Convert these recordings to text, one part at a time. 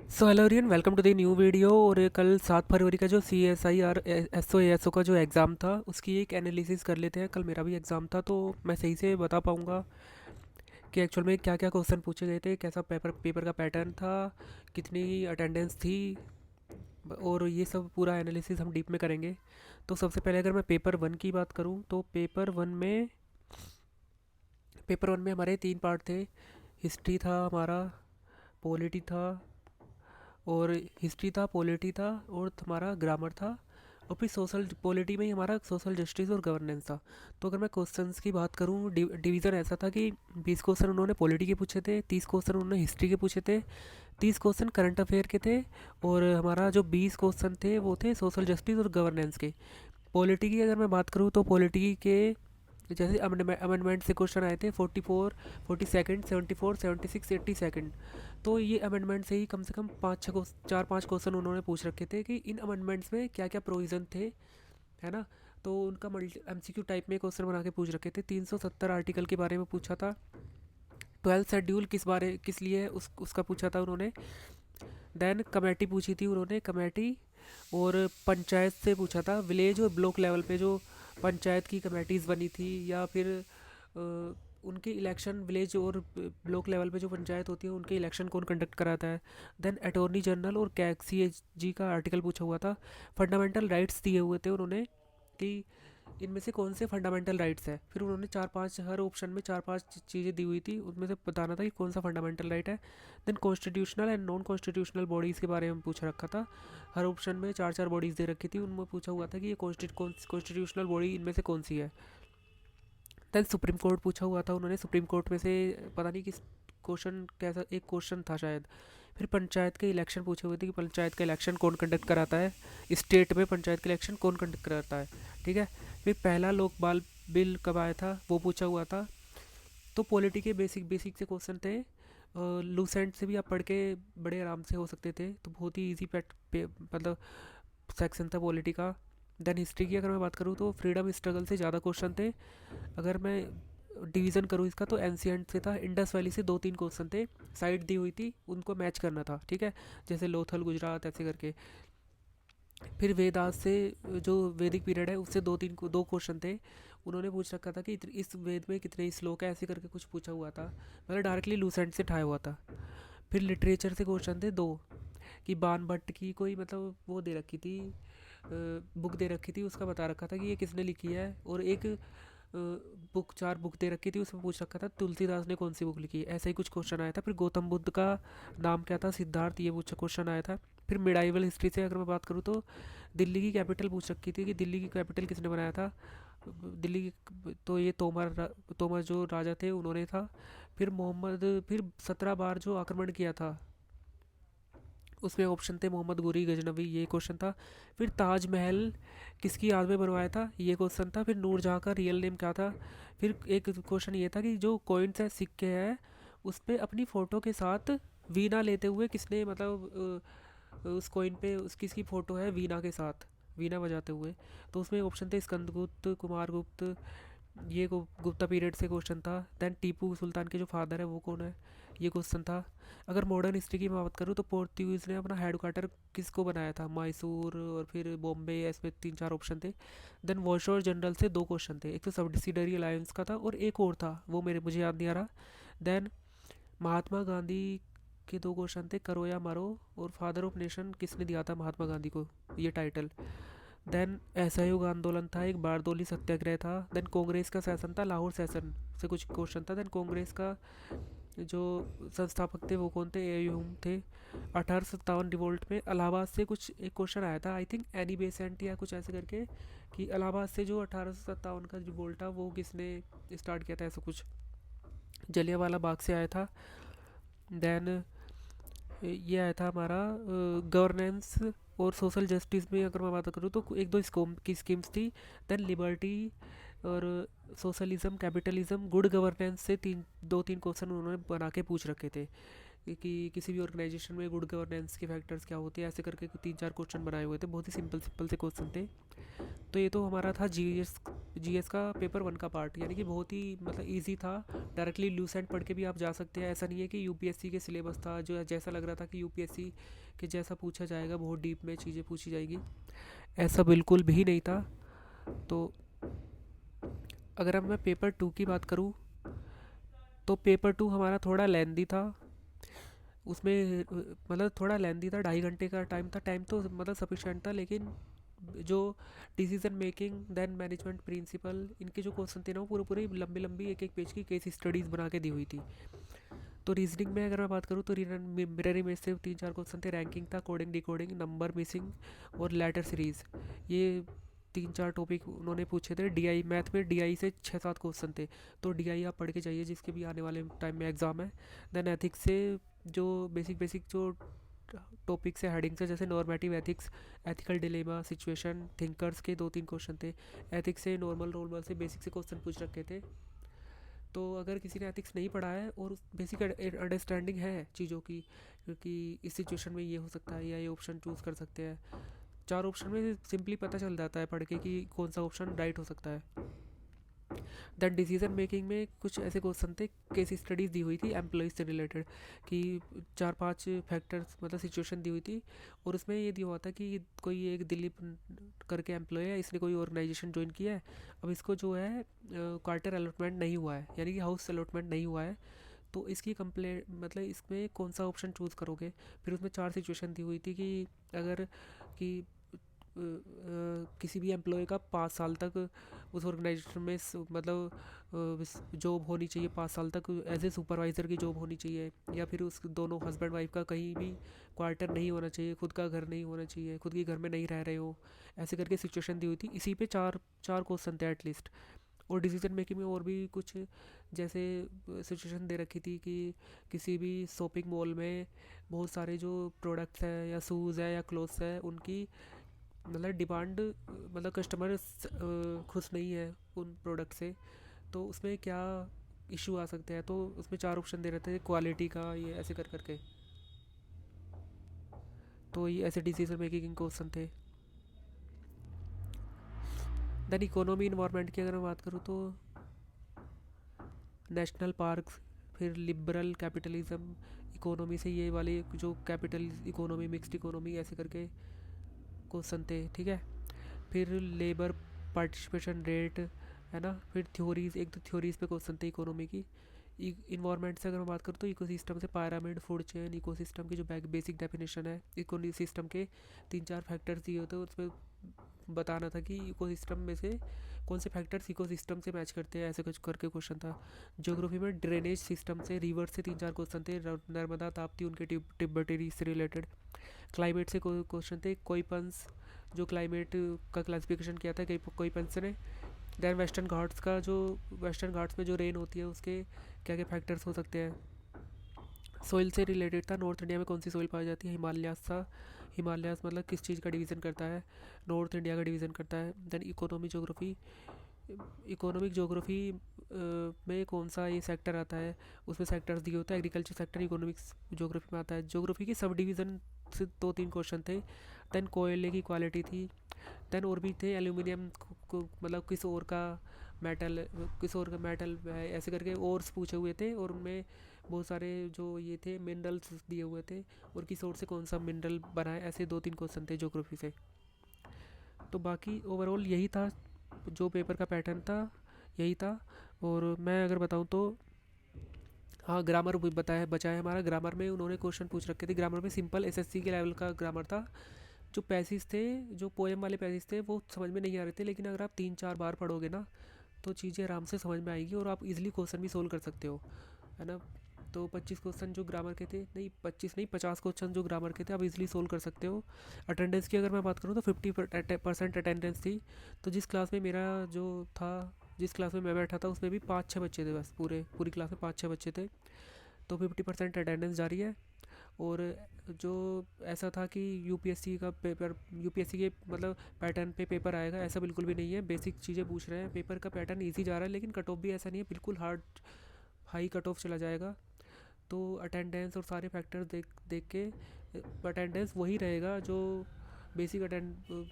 So hello everyone, welcome to the new video. और ये कल 7 फरवरी का जो CSIR SO का जो एग्ज़ाम था उसकी एक एनालिसिस कर लेते हैं। कल मेरा भी एग्ज़ाम था तो मैं सही से बता पाऊँगा कि एक्चुअल में क्या क्या क्वेश्चन पूछे गए थे, कैसा पेपर पेपर का पैटर्न था, कितनी अटेंडेंस थी, और ये सब पूरा एनालिसिस हम डीप में करेंगे। तो सबसे पहले अगर मैं पेपर 1 की बात करूँ तो पेपर वन में हमारे 3 पार्ट थे। हिस्ट्री था हमारा, पॉलिटी था, और हिस्ट्री था, पॉलिटी था, और हमारा ग्रामर था। और फिर सोशल पॉलिटी में ही हमारा सोशल जस्टिस और गवर्नेंस था। तो अगर मैं क्वेश्चंस की बात करूँ, डिवीज़न ऐसा था कि 20 क्वेश्चन उन्होंने पॉलिटी के पूछे थे, 30 क्वेश्चन उन्होंने हिस्ट्री के पूछे थे, 30 क्वेश्चन करंट अफेयर के थे, और हमारा जो 20 क्वेश्चन थे वो थे सोशल जस्टिस और गवर्नेंस के। पॉलिटी की अगर मैं बात करूँ तो पॉलिटी के जैसे अमेंडमेंट से क्वेश्चन आए थे 44, 42, 74, 76, 82। तो ये अमेंडमेंट से ही कम से कम 4-5 क्वेश्चन उन्होंने पूछ रखे थे कि इन अमेंडमेंट्स में क्या क्या प्रोविज़न थे, है ना। तो उनका मल्टी MCQ टाइप में क्वेश्चन बना के पूछ रखे थे। 370 आर्टिकल के बारे में पूछा था। 12th शेड्यूल किस लिए है उसका पूछा था उन्होंने। देन कमेटी पूछी थी उन्होंने, कमेटी। और पंचायत से पूछा था, विलेज और ब्लॉक लेवल पे जो पंचायत की कमेटीज़ बनी थी, या फिर उनके इलेक्शन विलेज और ब्लॉक लेवल पे जो पंचायत होती है उनके इलेक्शन कौन कंडक्ट कराता है। देन अटॉर्नी जनरल और कैग CAG का आर्टिकल पूछा हुआ था। फंडामेंटल राइट्स दिए हुए थे उन्होंने कि इनमें से कौन से फंडामेंटल राइट्स है। फिर उन्होंने 4-5, हर ऑप्शन में 4-5 चीज़ें दी हुई थी, उसमें से बताना था कि कौन सा फंडामेंटल राइट है। Then constitutional and non constitutional bodies के बारे में पूछा रखा था। हर ऑप्शन में 4-4 बॉडीज़ दे रखी थी, उनमें पूछा हुआ था कि ये कॉन्स्टिट्यूशनल बॉडी इनमें से कौन सी है। देन सुप्रीम कोर्ट पूछा हुआ था उन्होंने, सुप्रीम कोर्ट में से पता नहीं किस क्वेश्चन, कैसा एक क्वेश्चन था शायद। फिर पंचायत के इलेक्शन पूछे हुए थे कि पंचायत का इलेक्शन कौन कंडक्ट कराता है, स्टेट में पंचायत का इलेक्शन कौन कंडक्ट कराता है। ठीक है। फिर पहला लोक बाल बिल कब आया था वो पूछा हुआ था। तो पॉलिटी के बेसिक बेसिक से क्वेश्चन थे। लूसेंट से भी आप पढ़ के बड़े आराम से हो सकते थे, तो बहुत ही ईजी मतलब सेक्शन था पॉलिटी का। देन हिस्ट्री की अगर मैं बात करूँ तो फ्रीडम स्ट्रगल से ज़्यादा क्वेश्चन थे। अगर मैं डिवीज़न करूँ इसका तो एंशियंट से था, इंडस वैली से 2-3 क्वेश्चन थे, साइड दी हुई थी, उनको मैच करना था। ठीक है। जैसे लोथल गुजरात ऐसे करके। फिर वेदास से, जो वैदिक पीरियड है उससे 2 क्वेश्चन थे। उन्होंने पूछ रखा था कि इस वेद में कितने श्लोक है, ऐसे करके कुछ पूछा हुआ था, मतलब डायरेक्टली लूसेंट से ठाया हुआ था। फिर लिटरेचर से क्वेश्चन थे 2, कि बाण भट्ट की कोई मतलब वो दे रखी थी, बुक दे रखी थी, उसका बता रखा था कि ये किसने लिखी है। और एक बुक, 4 बुक दे रखी थी, उसमें पूछ रखा था तुलसीदास ने कौन सी बुक लिखी है। ऐसा ही कुछ क्वेश्चन आया था। फिर गौतम बुद्ध का नाम क्या था, सिद्धार्थ, ये पूछा क्वेश्चन आया था। फिर मिडाइवल हिस्ट्री से अगर मैं बात करूँ तो दिल्ली की कैपिटल पूछ रखी थी कि दिल्ली की कैपिटल किसने बनाया था। दिल्ली की तो ये तोमर जो राजा थे उन्होंने था। फिर 17 बार जो आक्रमण किया था उसमें ऑप्शन थे मोहम्मद गोरी गजनवी, ये क्वेश्चन था। फिर ताजमहल किसकी याद में बनवाया था, ये क्वेश्चन था। फिर नूरजहाँ का रियल नेम क्या था। फिर एक क्वेश्चन ये था कि जो कॉइन्स है, सिक्के हैं, उस पर अपनी फ़ोटो के साथ वीणा लेते हुए किसने, मतलब उस कॉइन पे उस किसकी फ़ोटो है वीणा के साथ, वीणा बजाते हुए। तो उसमें ऑप्शन थे स्कंदगुप्त, कुमारगुप्त, ये गुप्ता पीरियड से क्वेश्चन था। दैन टीपू सुल्तान के जो फादर है वो कौन है, ये क्वेश्चन था। अगर मॉडर्न हिस्ट्री की मैं बात करूँ तो पोर्तुगीज़ ने अपना हेड क्वार्टर किसको बनाया था, मैसूर और फिर बॉम्बे, इसमें 3-4 ऑप्शन थे। देन वॉशर जनरल से 2 क्वेश्चन थे, एक तो सब्सिडरी अलायंस का था और एक और था वो मुझे याद नहीं आ रहा। देन महात्मा गांधी के 2 क्वेश्चन थे, करो या मरो, और फादर ऑफ नेशन किसने दिया था महात्मा गांधी को ये टाइटल। देन असहयोग आंदोलन था, एक बारदोली सत्याग्रह था। देन कांग्रेस का सेशन था, लाहौर सेशन से कुछ क्वेश्चन था। देन कांग्रेस का जो संस्थापक थे वो कौन थे, एयूम थे। 1857 रिवोल्ट में इलाहाबाद से कुछ एक क्वेश्चन आया था, आई थिंक एनी बेसेंट या कुछ ऐसे करके, कि इलाहाबाद से जो 1857 का रिवोल्ट था वो किसने स्टार्ट किया था, ऐसा कुछ जलियांवाला बाग से आया था। देन ये आया था हमारा गवर्नेंस और सोशल जस्टिस में अगर मैं बात करूँ तो एक दो स्कोम की स्कीम्स थी। देन लिबर्टी और सोशलिज्म, कैपिटलिज्म, गुड गवर्नेंस से 2-3 क्वेश्चन उन्होंने बना के पूछ रखे थे। कि किसी भी ऑर्गेनाइजेशन में गुड गवर्नेंस के फैक्टर्स क्या होते हैं, ऐसे करके 3-4 क्वेश्चन बनाए हुए थे, बहुत ही सिंपल सिंपल से क्वेश्चन थे। तो ये तो हमारा था जीएस का पेपर 1 का पार्ट, यानी कि बहुत ही मतलब इजी था। डायरेक्टली लूसेंट पढ़ के भी आप जा सकते हैं, ऐसा नहीं है कि यूपीएससी के सिलेबस था जो जैसा लग रहा था कि यूपीएससी के जैसा पूछा जाएगा, बहुत डीप में चीज़ें पूछी जाएगी, ऐसा बिल्कुल भी नहीं था। तो अगर अब मैं पेपर 2 की बात करूँ तो पेपर 2 हमारा थोड़ा लेंदी था। उसमें मतलब थोड़ा लेंदी था, 2.5 घंटे का टाइम था। टाइम तो मतलब सफिशेंट था, लेकिन जो decision making then management principle, इनके जो क्वेश्चन थे ना वो पूरे पूरे लंबी लंबी एक एक पेज की केस स्टडीज़ बना के दी हुई थी। तो रीजनिंग में अगर मैं बात करूँ तो मिरर इमेज से 3-4 क्वेश्चन थे, रैंकिंग था, कोडिंग डिकोडिंग, नंबर मिसिंग और लेटर सीरीज। ये 3-4 टॉपिक उन्होंने पूछे थे। डीआई मैथ में डीआई से 6-7 क्वेश्चन थे, तो डीआई आप पढ़ के जाइए जिसके भी आने वाले टाइम में एग्ज़ाम है। देन एथिक्स से जो बेसिक बेसिक जो टॉपिक से हेडिंग से, जैसे normative ethics, ethical dilemma, situation, thinkers के 2-3 क्वेश्चन थे। एथिक्स से नॉर्मल नॉर्मल से बेसिक से क्वेश्चन पूछ रखे थे। तो अगर किसी ने एथिक्स नहीं पढ़ा है और बेसिक अंडरस्टैंडिंग है चीज़ों की, क्योंकि इस सिचुएशन में ये हो सकता है या ये ऑप्शन चूज़ कर सकते हैं, 4 ऑप्शन में सिंपली पता चल जाता है पढ़ के कि कौन सा ऑप्शन राइट हो सकता है। दैन डिसीजन मेकिंग में कुछ ऐसे क्वेश्चन थे, केस स्टडीज़ दी हुई थी एम्प्लॉयज़ से रिलेटेड, कि 4-5 फैक्टर्स मतलब सिचुएशन दी हुई थी, और उसमें ये दिया हुआ था कि कोई एक दिलीप करके एम्प्लॉय है, इसने कोई ऑर्गेनाइजेशन ज्वाइन किया है। अब इसको जो है क्वार्टर अलॉटमेंट नहीं हुआ है, यानी कि हाउस अलॉटमेंट नहीं हुआ है। तो इसकी कंप्लेंट मतलब इसमें कौन सा ऑप्शन चूज़ करोगे। फिर उसमें 4 सिचुएशन दी हुई थी कि अगर कि किसी भी एम्प्लॉय का 5 साल तक उस ऑर्गेनाइजेशन में मतलब जॉब होनी चाहिए, 5 साल तक एज ए सुपरवाइज़र की जॉब होनी चाहिए, या फिर उस दोनों हस्बैंड वाइफ का कहीं भी क्वार्टर नहीं होना चाहिए, खुद का घर नहीं होना चाहिए, खुद के घर में नहीं रह रहे हो, ऐसे करके सिचुएशन दी हुई थी। इसी पे चार चार क्वेश्चन थे एटलीस्ट। और डिसीजन मेकिंग में और भी कुछ जैसे सिचुएशन दे रखी थी कि किसी भी शॉपिंग मॉल में बहुत सारे जो प्रोडक्ट्स हैं या शूज़ है या क्लोथ्स है, उनकी मतलब डिमांड मतलब कस्टमर खुश नहीं है उन प्रोडक्ट से, तो उसमें क्या इशू आ सकते हैं। तो उसमें 4 ऑप्शन दे रहे थे क्वालिटी का, ये ऐसे कर करके। तो ये ऐसे डिसीजन मेकिंग क्वेश्चन थे। देन इकोनॉमी इन्वायरमेंट की अगर मैं बात करूँ तो नेशनल पार्क, फिर लिबरल कैपिटलिज्म इकोनॉमी से ये वाले जो कैपिटल इकोनॉमी, मिक्स्ड इकोनॉमी, ऐसे करके क्वेश्चन थे, ठीक है। फिर लेबर पार्टिसिपेशन रेट है ना। फिर थ्योरीज, एक तो थ्योरीज पे क्वेश्चन थे इकोनॉमी की। इन्वायरमेंट से अगर मैं बात करूँ तो इकोसिस्टम से पायरामिड, फूड चेन, इकोसिस्टम की जो बेसिक डेफिनेशन है, इकोसिस्टम के 3-4 फैक्टर्स दिए होते हैं, उसमें बताना था कि इकोसिस्टम में से कौन से फैक्टर्स इकोसिस्टम से मैच करते हैं, ऐसे कुछ करके क्वेश्चन था। ज्योग्राफी में ड्रेनेज सिस्टम से, रिवर से 3-4 क्वेश्चन थे, नर्मदा ताप्ती उनके ट्रिब्यूटरी से रिलेटेड। क्लाइमेट से क्वेश्चन थे, कोई पंस जो क्लाइमेट का क्लासिफिकेशन किया था कोई पंस ने। दैन वेस्टर्न घाट्स का जो, वेस्टर्न घाट्स में जो रेन होती है उसके क्या क्या फैक्टर्स हो सकते हैं। सोइल से रिलेटेड था, नॉर्थ इंडिया में कौन सी सोइल पाई जाती है, हिमालयास था। हिमालयास मतलब किस चीज़ का डिवीज़न करता है, नॉर्थ इंडिया का डिवीज़न करता है। Then economy geography, economic geography में कौन सा ये सेक्टर आता है, उसमें सेक्टर्स दिए होते हैं, एग्रीकल्चर सेक्टर इकोनॉमिक्स जोग्राफी में आता है। जोग्राफी के सब डिवीज़न से 2-3 क्वेश्चन थे। देन कोयले की क्वालिटी थी। देन और भी थे, एल्यूमिनियम को मतलब किस और का मेटल है, ऐसे करके ओर्स पूछे हुए थे, और उनमें बहुत सारे जो ये थे मिनरल्स दिए हुए थे, और किस और से कौन सा मिनरल बना है, ऐसे 2-3 क्वेश्चन थे ज्योग्राफी से। तो बाकी ओवरऑल यही था, जो पेपर का पैटर्न था यही था। और मैं अगर बताऊँ तो हाँ, ग्रामर भी बताया बचा है हमारा। ग्रामर में उन्होंने क्वेश्चन पूछ रखे थे, ग्रामर में सिंपल एसएससी के लेवल का ग्रामर था। जो पैसेज थे, जो पोएम वाले पैसेज थे वो समझ में नहीं आ रहे थे, लेकिन अगर आप 3-4 बार पढ़ोगे ना तो चीज़ें आराम से समझ में आएगी, और आप इजीली क्वेश्चन भी सोल्व कर सकते हो, है ना। तो 25 क्वेश्चन जो ग्रामर के थे, नहीं 25 नहीं 50 क्वेश्चन जो ग्रामर के थे आप इजीली सोल्व कर सकते हो। अटेंडेंस की अगर मैं बात करूँ तो 50% अटेंडेंस थी। तो जिस क्लास में मेरा जो था, जिस क्लास में मैं बैठा था उसमें भी 5-6 बच्चे थे, बस पूरी क्लास में 5-6 बच्चे थे। तो 50% अटेंडेंस जारी है। और जो ऐसा था कि यूपीएससी का पेपर, यूपीएससी के मतलब पैटर्न पे पेपर आएगा, ऐसा बिल्कुल भी नहीं है। बेसिक चीज़ें पूछ रहे हैं, पेपर का पैटर्न इजी जा रहा है, लेकिन कट ऑफ भी ऐसा नहीं है बिल्कुल हार्ड, हाई कट ऑफ चला जाएगा। तो अटेंडेंस और सारे फैक्टर्स देख देख के अटेंडेंस वही रहेगा जो बेसिक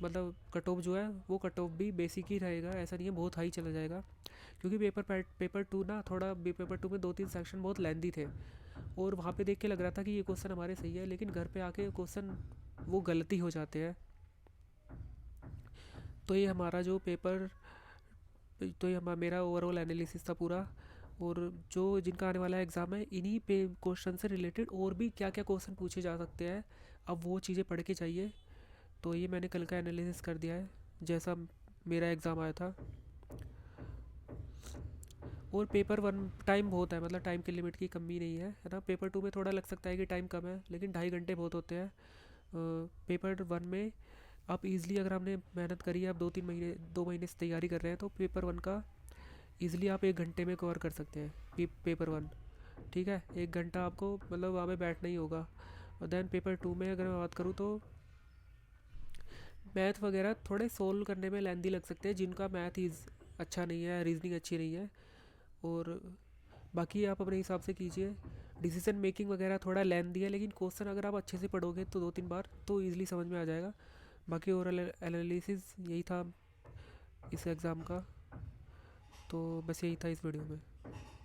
मतलब कट ऑफ जो है वो कट ऑफ भी बेसिक ही रहेगा, ऐसा नहीं है बहुत हाई चला जाएगा। क्योंकि पेपर टू ना थोड़ा पेपर टू में 2-3 सेक्शन बहुत लेंदी थे, और वहाँ पे देख के लग रहा था कि ये क्वेश्चन हमारे सही है, लेकिन घर पे आके क्वेश्चन वो गलती हो जाते हैं। तो ये हमारा जो पेपर तो ये मेरा ओवरऑल एनालिसिस था पूरा। और जो जिनका आने वाला एग्ज़ाम है इन्हीं पे क्वेश्चन से रिलेटेड और भी क्या क्या क्वेश्चन पूछे जा सकते हैं, अब वो चीज़ें पढ़ के चाहिए। तो ये मैंने कल का एनालिसिस कर दिया है जैसा मेरा एग्ज़ाम आया था। और पेपर वन टाइम बहुत है, मतलब टाइम की लिमिट की कमी नहीं है ना। पेपर टू में थोड़ा लग सकता है कि टाइम कम है, लेकिन 2.5 घंटे बहुत होते हैं। पेपर वन में आप इजली अगर हमने मेहनत करी है, आप 2-3 महीने 2 महीने से तैयारी कर रहे हैं, तो पेपर वन का इजली आप 1 घंटे में कवर कर सकते हैं पेपर वन। ठीक है, 1 घंटा आपको मतलब वहाँ पे बैठना ही होगा। और देन पेपर टू में अगर मैं बात करूँ तो मैथ वगैरह थोड़े सोल्व करने में लेंदी लग सकते हैं जिनका मैथ इज अच्छा नहीं है, रीजनिंग अच्छी नहीं है। और बाकी आप अपने हिसाब से कीजिए। डिसीजन मेकिंग वगैरह थोड़ा लेंदी है, लेकिन क्वेश्चन अगर आप अच्छे से पढ़ोगे तो 2-3 बार तो ईज़िली समझ में आ जाएगा। बाकी ओवरऑल एनालिसिस यही था इस एग्ज़ाम का। तो बस यही था इस वीडियो में।